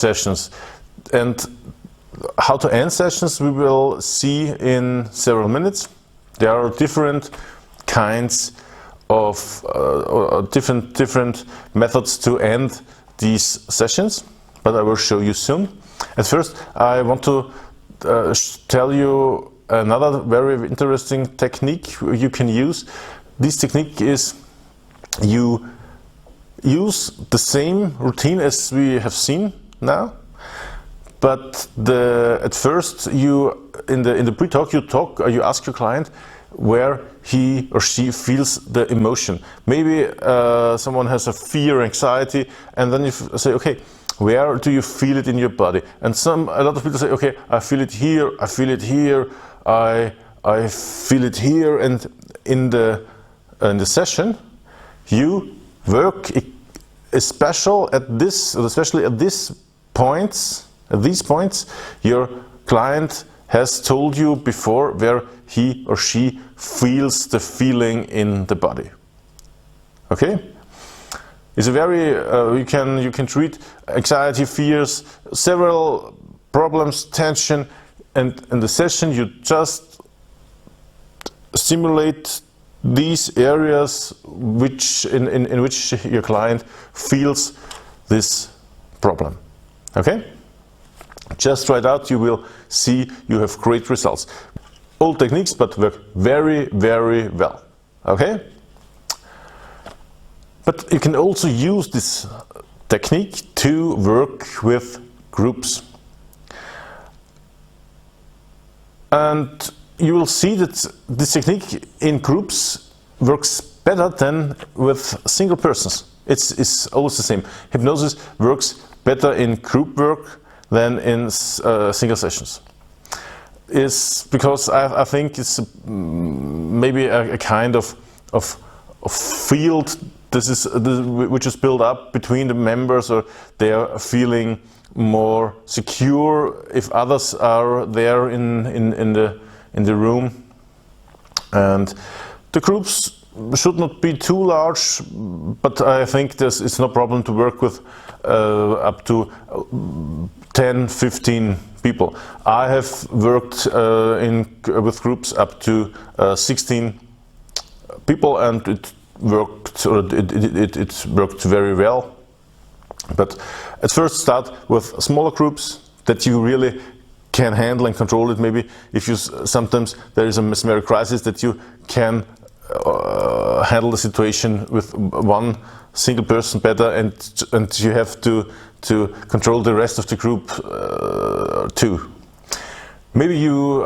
sessions. And how to end sessions we will see in several minutes. There are different kinds of different methods to end these sessions, but I will show you soon. At first I want to tell you another very interesting technique you can use. This technique is you use the same routine as we have seen now, but at first you in the pre-talk you ask your client where he or she feels the emotion. Maybe someone has a fear, anxiety, and then you say, okay, where do you feel it in your body? And a lot of people say, okay, I feel it here, I feel it here, I feel it here. And in the session, you work especially at these points. Your client has told you before where he or she feels the feeling in the body. Okay? It's a very you can treat anxiety, fears, several problems, tension, and in the session you just stimulate these areas in which your client feels this problem. Okay? Just try it out, you will see you have great results. Old techniques, but work very, very well. Okay? But you can also use this technique to work with groups. And you will see that this technique in groups works better than with single persons. It's always the same. Hypnosis works better in group work than in single sessions. Is because I think it's maybe a kind of field which is built up between the members, or they are feeling more secure if others are there in the room. And the groups should not be too large, but I think it's no problem to work with up to 10-15 people. I have worked with groups up to 16 people, and it worked very well. But at first start with smaller groups that you really can handle and control it. Maybe if sometimes there is a mesmeric crisis, that you can handle the situation with one single person better, and you have to control the rest of the group too. Maybe you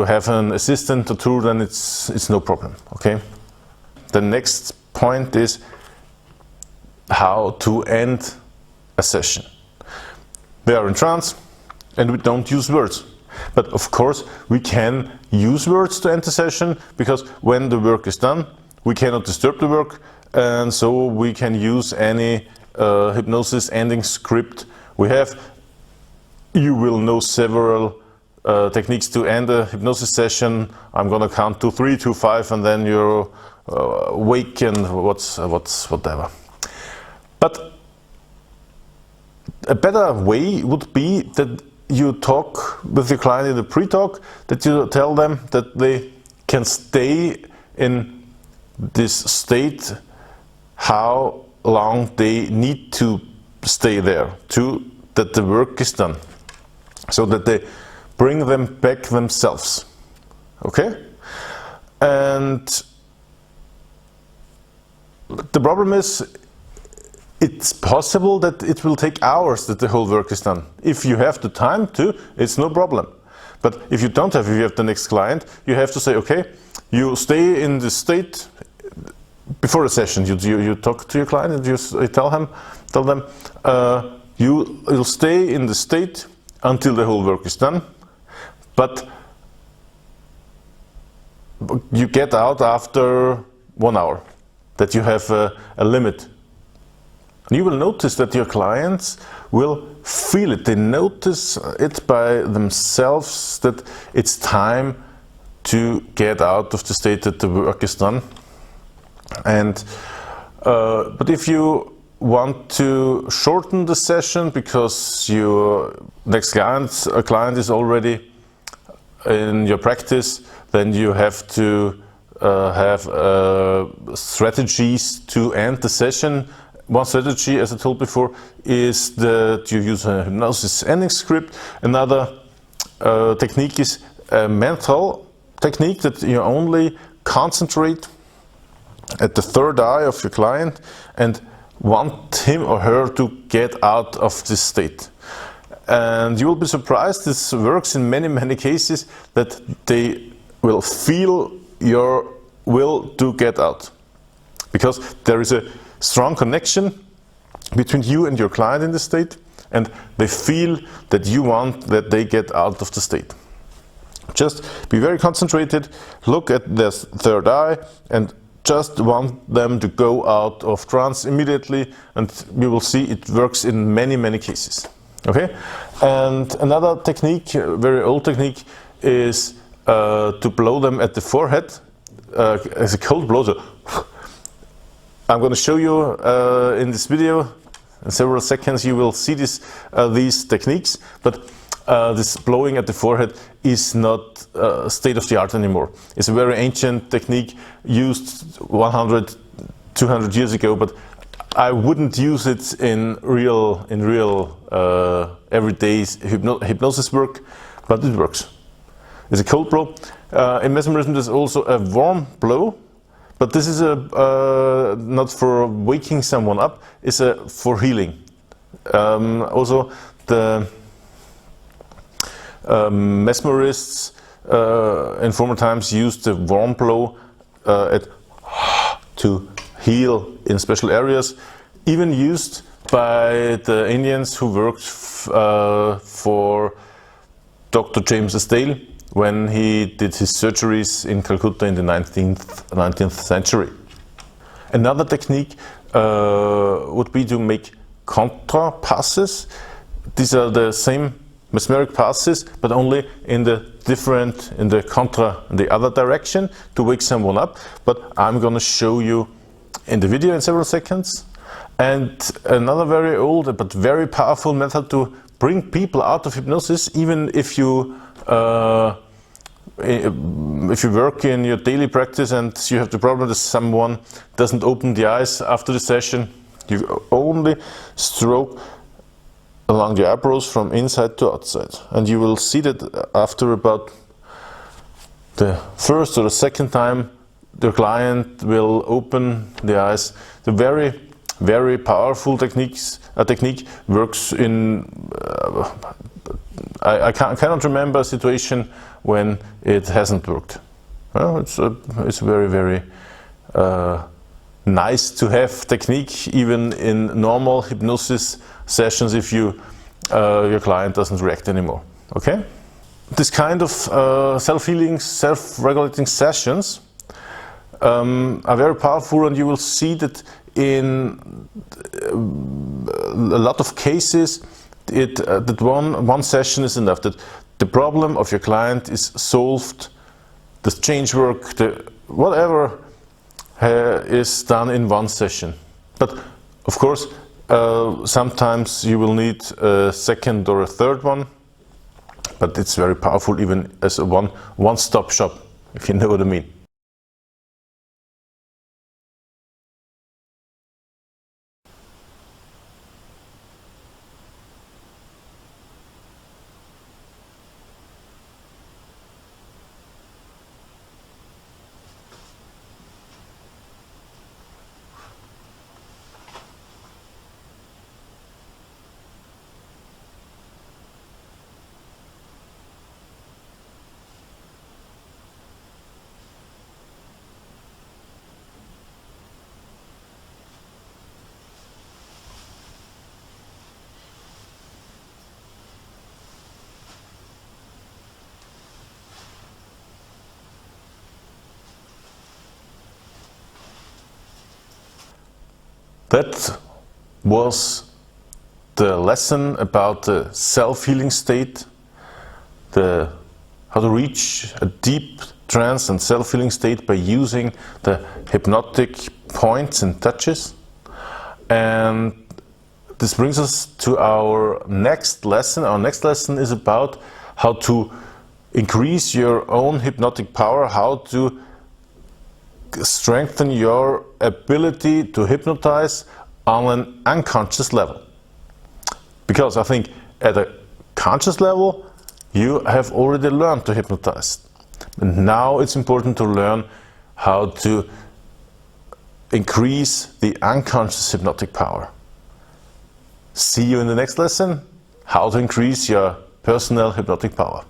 have an assistant or two, then it's no problem. Okay. The next point is how to end a session. We are in trance and we don't use words. But of course we can use words to end the session, because when the work is done we cannot disturb the work, and so we can use any hypnosis ending script we have. You will know several techniques to end a hypnosis session. I'm gonna count to 3, to 5, and then you're awake and whatever. But a better way would be that you talk with your client in the pre-talk, that you tell them that they can stay in this state, how long they need to stay there, that the work is done, so that they bring them back themselves. Okay? And the problem is, it's possible that it will take hours that the whole work is done. If you have the time to, it's no problem. But if you don't have, if you have the next client, you have to say, okay, you stay in this state before a session. You talk to your client and you tell them, you'll stay in the state until the whole work is done, but you get out after 1 hour, that you have a limit. And you will notice that your clients will feel it. They notice it by themselves, that it's time to get out of the state, that the work is done. And but if you want to shorten the session because your next client is already in your practice, then you have to have strategies to end the session. One strategy, as I told before, is that you use a hypnosis ending script. Another technique is a mental technique, that you only concentrate at the third eye of your client and want him or her to get out of this state. And you will be surprised, this works in many cases, that they will feel your will to get out, because there is a strong connection between you and your client in the state, and they feel that you want that they get out of the state. Just be very concentrated, look at their third eye, and just want them to go out of trance immediately, and we will see it works in many cases. Okay? And another technique, a very old technique, is to blow them at the forehead as a cold blow. So, I'm going to show you in this video. In several seconds you will see these techniques, but this blowing at the forehead is not state of the art anymore. It's a very ancient technique used 100, 200 years ago, but I wouldn't use it in real everyday hypnosis work, but it works. It's a cold blow. In mesmerism there's also a warm blow, but this is not for waking someone up, it's for healing. Also the mesmerists in former times used the warm blow to heal in special areas, even used by the Indians who worked for Dr. James Estale when he did his surgeries in Calcutta in the 19th century. Another technique would be to make contra passes. These are the same mesmeric passes, but only in the other direction, to wake someone up. But I'm going to show you in the video in several seconds. And another very old but very powerful method to bring people out of hypnosis, even if you work in your daily practice and you have the problem that someone doesn't open the eyes after the session, you only stroke along the eyebrows from inside to outside, and you will see that after about the first or the second time the client will open the eyes. The very powerful technique works in I cannot remember a situation when it hasn't worked. Well, it's very nice to have technique even in normal hypnosis sessions if your client doesn't react anymore. Okay? This kind of self-healing, self-regulating sessions are very powerful, and you will see that in a lot of cases that one session is enough, that the problem of your client is solved, the change work, whatever is done in one session. But of course sometimes you will need a second or a third one, but it's very powerful even as a one-stop shop, if you know what I mean. That was the lesson about the self-healing state, how to reach a deep trance and self-healing state by using the hypnotic points and touches. And this brings us to our next lesson. Our next lesson is about how to increase your own hypnotic power, how to strengthen your ability to hypnotize on an unconscious level. Because I think at a conscious level, you have already learned to hypnotize. And now it's important to learn how to increase the unconscious hypnotic power. See you in the next lesson, how to increase your personal hypnotic power.